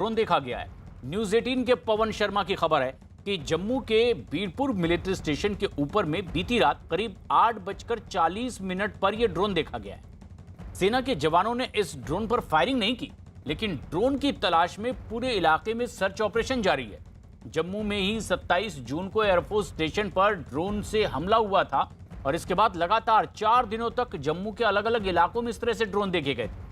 Drone देखा गया है। न्यूज 18 के पवन शर्मा की खबर है कि जम्मू के बीरपुर मिलिट्री स्टेशन के ऊपर में बीती रात करीब 8:40 पर यह ड्रोन देखा गया है। सेना के जवानों ने इस ड्रोन पर फायरिंग नहीं की, लेकिन ड्रोन की तलाश में पूरे इलाके में सर्च ऑपरेशन जारी है। जम्मू में ही 27 जून को एयरफोर्स स्टेशन पर ड्रोन से हमला हुआ था और इसके बाद लगातार 4 दिनों तक जम्मू के अलग अलग इलाकों में इस तरह से ड्रोन देखे गए थे।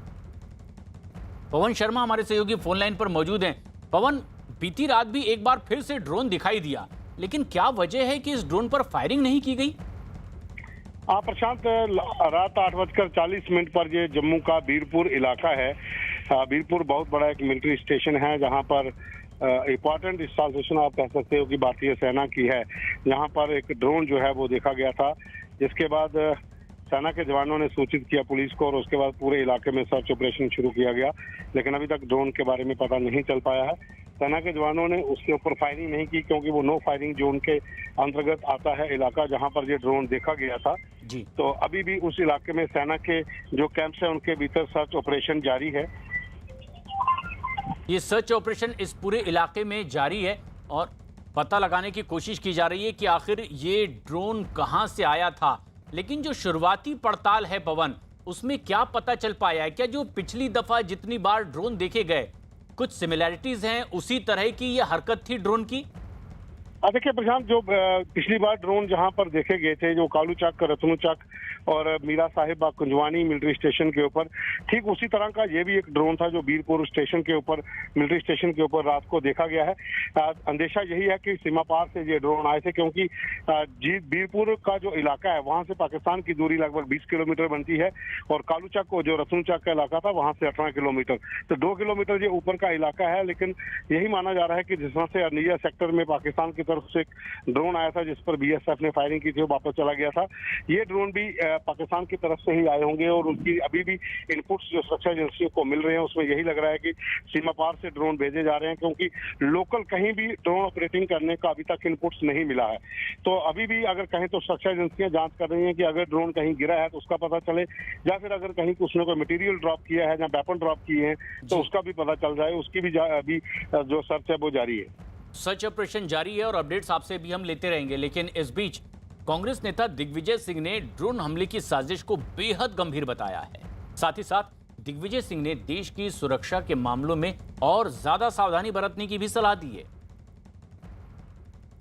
पवन शर्मा हमारे सहयोगी फोन लाइन पर मौजूद हैं। पवन, बीती रात भी एक बार फिर से ड्रोन दिखाई दिया, लेकिन क्या वजह है कि इस ड्रोन पर फायरिंग नहीं की गई? प्रशांत, रात 8:40 पर ये जम्मू का बीरपुर इलाका है। बीरपुर बहुत बड़ा एक मिलिट्री स्टेशन है जहां पर इम्पोर्टेंट इंस्टॉलेशन आप कह सकते हो कि भारतीय सेना की है। यहाँ पर एक ड्रोन जो है वो देखा गया था, जिसके बाद सेना के जवानों ने सूचित किया पुलिस को और उसके बाद पूरे इलाके में सर्च ऑपरेशन शुरू किया गया, लेकिन अभी तक ड्रोन के बारे में पता नहीं चल पाया है। सेना के जवानों ने उसके ऊपर फायरिंग नहीं की क्योंकि वो नो फायरिंग जोन के अंतर्गत आता है इलाका जहां पर ये ड्रोन देखा गया था जी। तो अभी भी उस इलाके में सेना के जो कैंप्स हैं उनके भीतर सर्च ऑपरेशन जारी है। ये सर्च ऑपरेशन इस पूरे इलाके में जारी है और पता लगाने की कोशिश की जा रही है कि आखिर ये ड्रोन कहां से आया था। लेकिन जो शुरुआती पड़ताल है पवन, उसमें क्या पता चल पाया है? क्या जो पिछली दफा जितनी बार ड्रोन देखे गए कुछ सिमिलैरिटीज हैं, उसी तरह की ये हरकत थी ड्रोन की? देखिए प्रशांत, जो पिछली बार ड्रोन जहां पर देखे गए थे, जो कालू चक, रतनू चक और मीरा साहिब कुंजवानी मिलिट्री स्टेशन के ऊपर, ठीक उसी तरह का ये भी एक ड्रोन था जो बीरपुर स्टेशन के ऊपर, मिलिट्री स्टेशन के ऊपर रात को देखा गया है। अंदेशा यही है कि सीमा पार से ये ड्रोन आए थे क्योंकि बीरपुर का जो इलाका है वहां से पाकिस्तान की दूरी लगभग 20 किलोमीटर बनती है और कालू चक को जो रतनू चक का इलाका था वहां से 18 किलोमीटर, तो 2 किलोमीटर ये ऊपर का इलाका है। लेकिन यही माना जा रहा है कि जिस तरह से अरनिया सेक्टर में पाकिस्तान की तरफ से एक ड्रोन आया था जिस पर बीएसएफ ने फायरिंग की थी, वो वापस चला गया था। ये ड्रोन भी पाकिस्तान की तरफ से ही आए होंगे और उनकी अभी भी इनपुट्स जो सुरक्षा एजेंसियों को मिल रहे हैं उसमें यही लग रहा है कि सीमा पार से ड्रोन भेजे जा रहे हैं क्योंकि लोकल कहीं भी ड्रोन ऑपरेटिंग करने का अभी तक इनपुट्स नहीं मिला है। तो अभी भी अगर कहें तो सुरक्षा एजेंसियां जांच कर रही हैं कि अगर ड्रोन कहीं गिरा है तो उसका पता चले, या फिर अगर कहीं उसने कोई मटेरियल ड्रॉप किया है या वेपन ड्रॉप किए हैं तो उसका भी पता चल जाए। उसकी भी अभी जो सर्च है वो जारी है। सर्च ऑपरेशन जारी है और अपडेट्स आपसे भी हम लेते रहेंगे। लेकिन इस बीच कांग्रेस नेता दिग्विजय सिंह ने ड्रोन हमले की साजिश को बेहद गंभीर बताया है। साथ ही साथ दिग्विजय सिंह ने देश की सुरक्षा के मामलों में और ज्यादा सावधानी बरतने की भी सलाह दी है।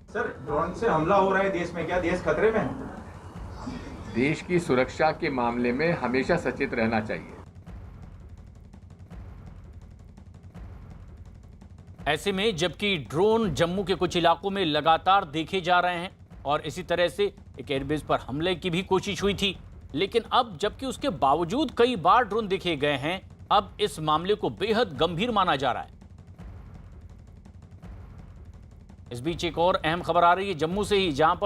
सर, ड्रोन से हमला हो रहा है देश में, क्या देश खतरे में है? देश की सुरक्षा के मामले में हमेशा सचेत रहना चाहिए। ऐसे में जबकि ड्रोन जम्मू के कुछ इलाकों में लगातार देखे जा रहे हैं और इसी तरह से एक एयरबेस पर हमले की भी कोशिश हुई थी, लेकिन अब जबकि उसके बावजूद कई बार ड्रोन देखे गए हैं, अब इस मामले को बेहद गंभीर माना जा रहा है। इस बीच एक और अहम खबर आ रही है जम्मू से ही, जहां पर